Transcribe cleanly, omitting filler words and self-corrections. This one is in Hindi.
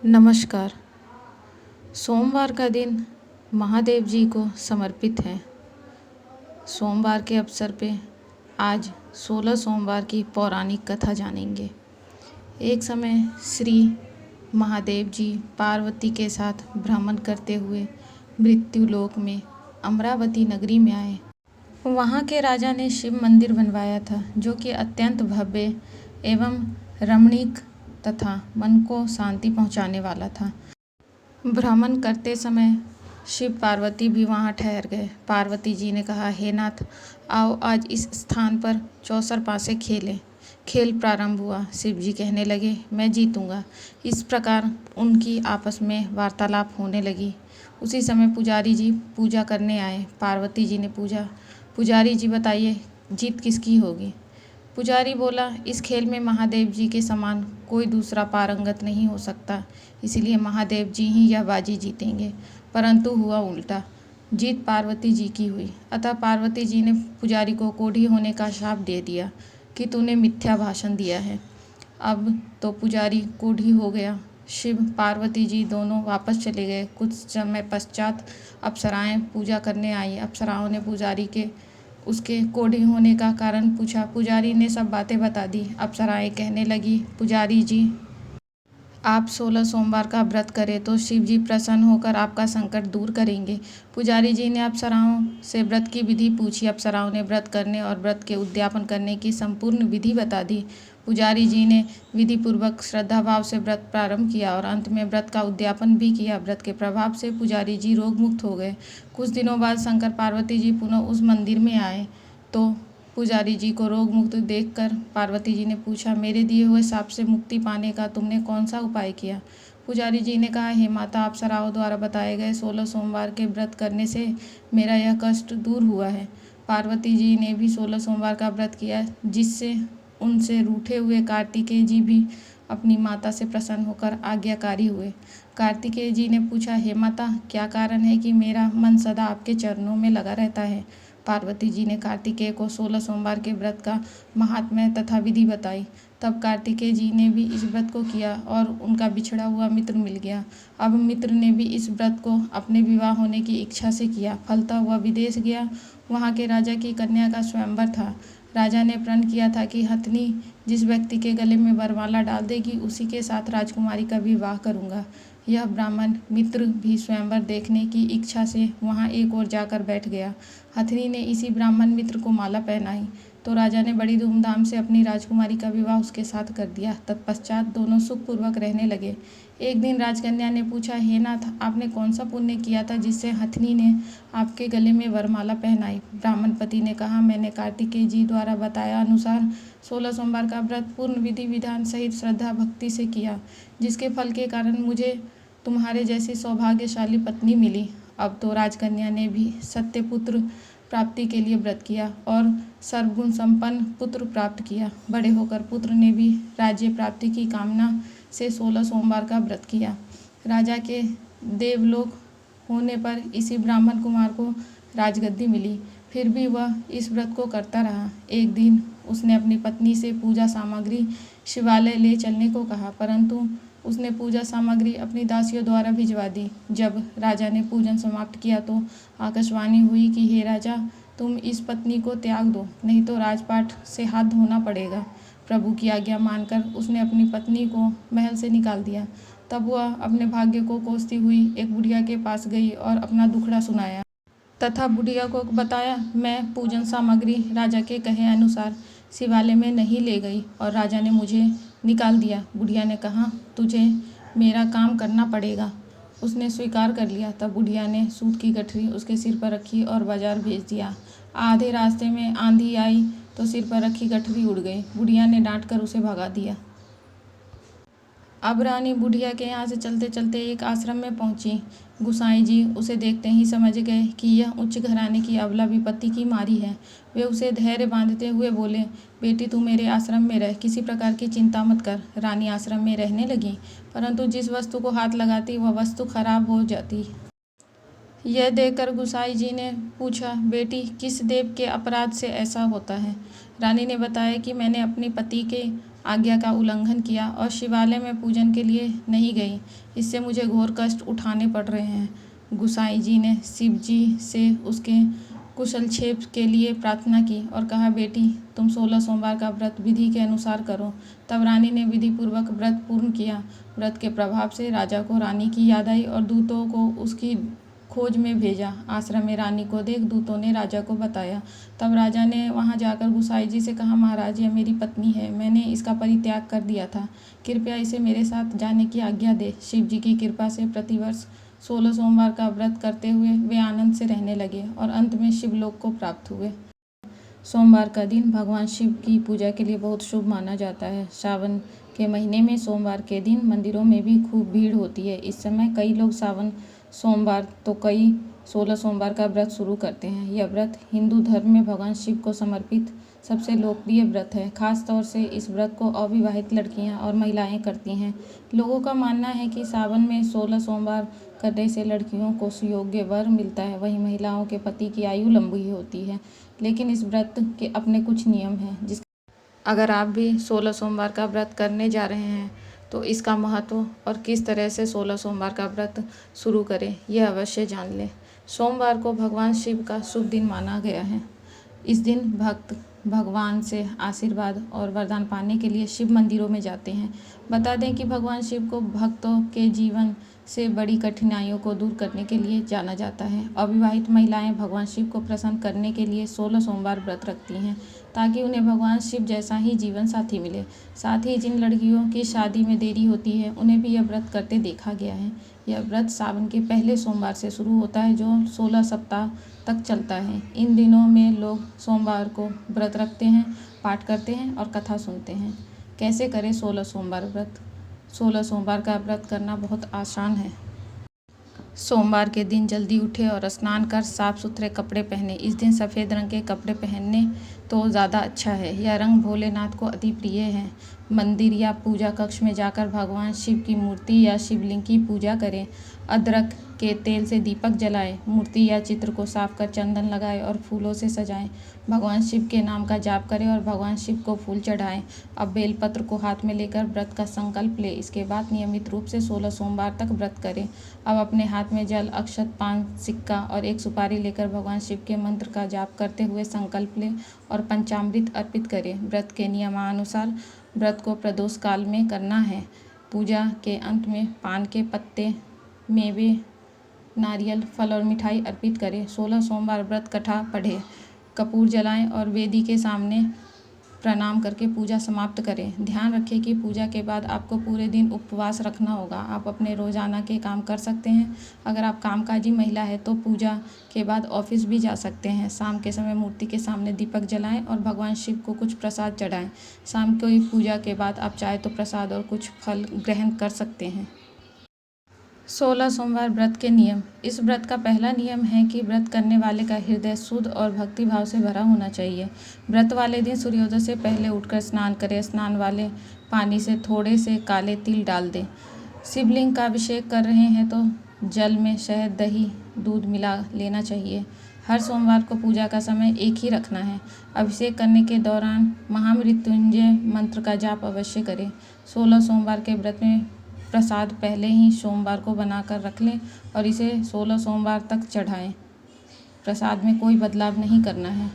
नमस्कार। सोमवार का दिन महादेव जी को समर्पित है। सोमवार के अवसर पे आज 16 सोमवार की पौराणिक कथा जानेंगे। एक समय श्री महादेव जी पार्वती के साथ भ्रमण करते हुए मृत्युलोक में अमरावती नगरी में आए। वहाँ के राजा ने शिव मंदिर बनवाया था, जो कि अत्यंत भव्य एवं रमणीक तथा मन को शांति पहुँचाने वाला था। भ्रमण करते समय शिव पार्वती भी वहाँ ठहर गए। पार्वती जी ने कहा, हे नाथ, आओ आज इस स्थान पर चौसर पासे खेलें। खेल प्रारंभ हुआ। शिव जी कहने लगे, मैं जीतूंगा। इस प्रकार उनकी आपस में वार्तालाप होने लगी। उसी समय पुजारी जी पूजा करने आए। पार्वती जी ने पूछा, पुजारी जी बताइए, जीत किसकी होगी? पुजारी बोला, इस खेल में महादेव जी के समान कोई दूसरा पारंगत नहीं हो सकता, इसलिए महादेव जी ही यह बाजी जीतेंगे। परंतु हुआ उल्टा, जीत पार्वती जी की हुई। अतः पार्वती जी ने पुजारी को कोढ़ी होने का शाप दे दिया कि तूने मिथ्या भाषण दिया है। अब तो पुजारी कोढ़ी हो गया। शिव पार्वती जी दोनों वापस चले गए। कुछ समय पश्चात अप्सराएं पूजा करने आई। अप्सराओं ने पुजारी के उसके कोढ़ी होने का कारण पूछा। पुजारी ने सब बातें बता दी। अप्सराएं कहने लगी, पुजारी जी, आप 16 सोमवार का व्रत करें तो शिव जी प्रसन्न होकर आपका संकट दूर करेंगे। पुजारी जी ने अप्सराओं से व्रत की विधि पूछी। अप्सराओं ने व्रत करने और व्रत के उद्यापन करने की संपूर्ण विधि बता दी। पुजारी जी ने विधि पूर्वक श्रद्धा भाव से व्रत प्रारंभ किया और अंत में व्रत का उद्यापन भी किया। व्रत के प्रभाव से पुजारी जी रोग मुक्त हो गए। कुछ दिनों बाद शंकर पार्वती जी पुनः उस मंदिर में आए तो पुजारी जी को रोग मुक्त देखकर पार्वती जी ने पूछा, मेरे दिए हुए शाप से मुक्ति पाने का तुमने कौन सा उपाय किया? पुजारी जी ने कहा, हे माता, अप्सराओं द्वारा बताए गए 16 सोमवार के व्रत करने से मेरा यह कष्ट दूर हुआ है। पार्वती जी ने भी 16 सोमवार का व्रत किया, जिससे उनसे रूठे हुए कार्तिकेय जी भी अपनी माता से प्रसन्न होकर आज्ञाकारी हुए। कार्तिकेय जी ने पूछा, हे माता, क्या कारण है कि मेरा मन सदा आपके चरणों में लगा रहता है? पार्वती जी ने कार्तिकेय को 16 सोमवार के व्रत का महात्म्य तथा विधि बताई। तब कार्तिकेय जी ने भी इस व्रत को किया और उनका बिछड़ा हुआ मित्र मिल गया। अब मित्र ने भी इस व्रत को अपने विवाह होने की इच्छा से किया। फलता हुआ विदेश गया। वहाँ के राजा की कन्या का स्वयंवर था। राजा ने प्रण किया था कि हथनी जिस व्यक्ति के गले में वरमाला डाल देगी, उसी के साथ राजकुमारी का विवाह करूँगा। यह ब्राह्मण मित्र भी स्वयंवर देखने की इच्छा से वहाँ एक ओर जाकर बैठ गया। हथनी ने इसी ब्राह्मण मित्र को माला पहनाई तो राजा ने बड़ी धूमधाम से अपनी राजकुमारी का विवाह उसके साथ कर दिया। तत्पश्चात दोनों सुखपूर्वक रहने लगे। एक दिन राजकन्या ने पूछा, हे नाथ, आपने कौन सा पुण्य किया था जिससे हथनी ने आपके गले में वरमाला पहनाई? ब्राह्मण पति ने कहा, मैंने कार्तिकेय जी द्वारा बताया अनुसार 16 सोमवार का व्रत पूर्ण विधि विधान सहित श्रद्धा भक्ति से किया, जिसके फल के कारण मुझे तुम्हारे जैसी सौभाग्यशाली पत्नी मिली। अब तो राजकन्या ने भी सत्य पुत्र प्राप्ति के लिए व्रत किया और सर्वगुण संपन्न पुत्र प्राप्त किया। बड़े होकर पुत्र ने भी राज्य प्राप्ति की कामना से 16 सोमवार का व्रत किया। राजा के देवलोक होने पर इसी ब्राह्मण कुमार को राजगद्दी मिली। फिर भी वह इस व्रत को करता रहा। एक दिन उसने अपनी पत्नी से पूजा सामग्री शिवालय ले चलने को कहा, परंतु उसने पूजा सामग्री अपनी दासियों द्वारा भिजवा दी। जब राजा ने पूजन समाप्त किया तो आकाशवाणी हुई कि हे राजा, तुम इस पत्नी को त्याग दो, नहीं तो राजपाट से हाथ धोना पड़ेगा। प्रभु की आज्ञा मानकर उसने अपनी पत्नी को महल से निकाल दिया। तब वह अपने भाग्य को कोसती हुई एक बुढ़िया के पास गई और अपना दुखड़ा सुनाया तथा बुढ़िया को बताया, मैं पूजन सामग्री राजा के कहे अनुसार शिवालय में नहीं ले गई और राजा ने मुझे निकाल दिया। बुढ़िया ने कहा, तुझे मेरा काम करना पड़ेगा। उसने स्वीकार कर लिया। तब बुढ़िया ने सूत की गठरी उसके सिर पर रखी और बाजार भेज दिया। आधे रास्ते में आंधी आई तो सिर पर रखी गठरी उड़ गई। बुढ़िया ने डांट कर उसे भगा दिया। अब रानी बुढ़िया के यहाँ से चलते चलते एक आश्रम में पहुंची। गुसाई जी उसे देखते ही समझ गए कि यह उच्च घराने की अबला विपत्ति की मारी है। वे उसे धैर्य बांधते हुए बोले, बेटी, तू मेरे आश्रम में रह, किसी प्रकार की चिंता मत कर। रानी आश्रम में रहने लगी, परंतु जिस वस्तु को हाथ लगाती वह वस्तु खराब हो जाती। यह देखकर गुसाई जी ने पूछा, बेटी, किस देव के अपराध से ऐसा होता है? रानी ने बताया कि मैंने अपने पति के आज्ञा का उल्लंघन किया और शिवालय में पूजन के लिए नहीं गई। इससे मुझे घोर कष्ट उठाने पड़ रहे हैं। गुसाई जी ने शिव जी से उसके कुशलक्षेम के लिए प्रार्थना की और कहा, बेटी तुम 16 सोमवार का व्रत विधि के अनुसार करो। तब रानी ने विधि पूर्वक व्रत पूर्ण किया। व्रत के प्रभाव से राजा को रानी की याद आई और दूतों को उसकी खोज में भेजा। आश्रम में रानी को देख दूतों ने राजा को बताया। तब राजा ने वहां जाकर गुसाई जी से कहा, महाराज यह मेरी पत्नी है, मैंने इसका परित्याग कर दिया था, कृपया इसे मेरे साथ जाने की आज्ञा दे। शिव जी की कृपा से प्रतिवर्ष 16 सोमवार का व्रत करते हुए वे आनंद से रहने लगे और अंत में शिवलोक को प्राप्त हुए। सोमवार का दिन भगवान शिव की पूजा के लिए बहुत शुभ माना जाता है। सावन के महीने में सोमवार के दिन मंदिरों में भी खूब भीड़ होती है। इस समय कई लोग सावन सोमवार तो कई 16 सोमवार का व्रत शुरू करते हैं। यह व्रत हिंदू धर्म में भगवान शिव को समर्पित सबसे लोकप्रिय व्रत है। खास तौर से इस व्रत को अविवाहित लड़कियां और महिलाएं करती हैं। लोगों का मानना है कि सावन में 16 सोमवार करने से लड़कियों को सुयोग्य वर मिलता है, वहीं महिलाओं के पति की आयु लंबी होती है। लेकिन इस व्रत के अपने कुछ नियम हैं। अगर आप भी 16 सोमवार का व्रत करने जा रहे हैं तो इसका महत्व और किस तरह से 16 सोमवार का व्रत शुरू करें, यह अवश्य जान लें। सोमवार को भगवान शिव का शुभ दिन माना गया है। इस दिन भक्त भगवान से आशीर्वाद और वरदान पाने के लिए शिव मंदिरों में जाते हैं। बता दें कि भगवान शिव को भक्तों के जीवन से बड़ी कठिनाइयों को दूर करने के लिए जाना जाता है। अविवाहित महिलाएं भगवान शिव को प्रसन्न करने के लिए 16 सोमवार व्रत रखती हैं ताकि उन्हें भगवान शिव जैसा ही जीवन साथी मिले। साथ ही जिन लड़कियों की शादी में देरी होती है उन्हें भी यह व्रत करते देखा गया है। यह व्रत सावन के पहले सोमवार से शुरू होता है जो 16 सप्ताह तक चलता है। इन दिनों में लोग सोमवार को व्रत रखते हैं, पाठ करते हैं और कथा सुनते हैं। कैसे करें 16 सोमवार व्रत? 16 सोमवार का व्रत करना बहुत आसान है। सोमवार के दिन जल्दी उठे और स्नान कर साफ सुथरे कपड़े पहने। इस दिन सफ़ेद रंग के कपड़े पहनने तो ज़्यादा अच्छा है। यह रंग भोलेनाथ को अति प्रिय है। मंदिर या पूजा कक्ष में जाकर भगवान शिव की मूर्ति या शिवलिंग की पूजा करें। अदरक के तेल से दीपक जलाएं। मूर्ति या चित्र को साफ कर चंदन लगाएं और फूलों से सजाएं। भगवान शिव के नाम का जाप करें और भगवान शिव को फूल चढ़ाएं। अब बेलपत्र को हाथ में लेकर व्रत का संकल्प लें। इसके बाद नियमित रूप से 16 सोमवार तक व्रत करें। अब अपने हाथ में जल, अक्षत, पान, सिक्का और एक सुपारी लेकर भगवान शिव के मंत्र का जाप करते हुए संकल्प लें और पंचामृत अर्पित करें। व्रत के नियमानुसार व्रत को प्रदोष काल में करना है। पूजा के अंत में पान के पत्ते, मेवे, नारियल, फल और मिठाई अर्पित करें। 16 सोमवार व्रत कथा पढ़ें, कपूर जलाएं और वेदी के सामने प्रणाम करके पूजा समाप्त करें। ध्यान रखें कि पूजा के बाद आपको पूरे दिन उपवास रखना होगा। आप अपने रोजाना के काम कर सकते हैं। अगर आप कामकाजी महिला है तो पूजा के बाद ऑफिस भी जा सकते हैं। शाम के समय मूर्ति के सामने दीपक जलाएं और भगवान शिव को कुछ प्रसाद चढ़ाएं। शाम की पूजा के बाद आप चाहे तो प्रसाद और कुछ फल ग्रहण कर सकते हैं। 16 सोमवार व्रत के नियम। इस व्रत का पहला नियम है कि व्रत करने वाले का हृदय शुद्ध और भक्तिभाव से भरा होना चाहिए। व्रत वाले दिन सूर्योदय से पहले उठकर स्नान करें। स्नान वाले पानी से थोड़े से काले तिल डाल दें। शिवलिंग का अभिषेक कर रहे हैं तो जल में शहद, दही, दूध मिला लेना चाहिए। हर सोमवार को पूजा का समय एक ही रखना है। अभिषेक करने के दौरान महामृत्युंजय मंत्र का जाप अवश्य करें। 16 सोमवार के व्रत में प्रसाद पहले ही सोमवार को बनाकर रख लें और इसे 16 सोमवार तक चढ़ाएं। प्रसाद में कोई बदलाव नहीं करना है।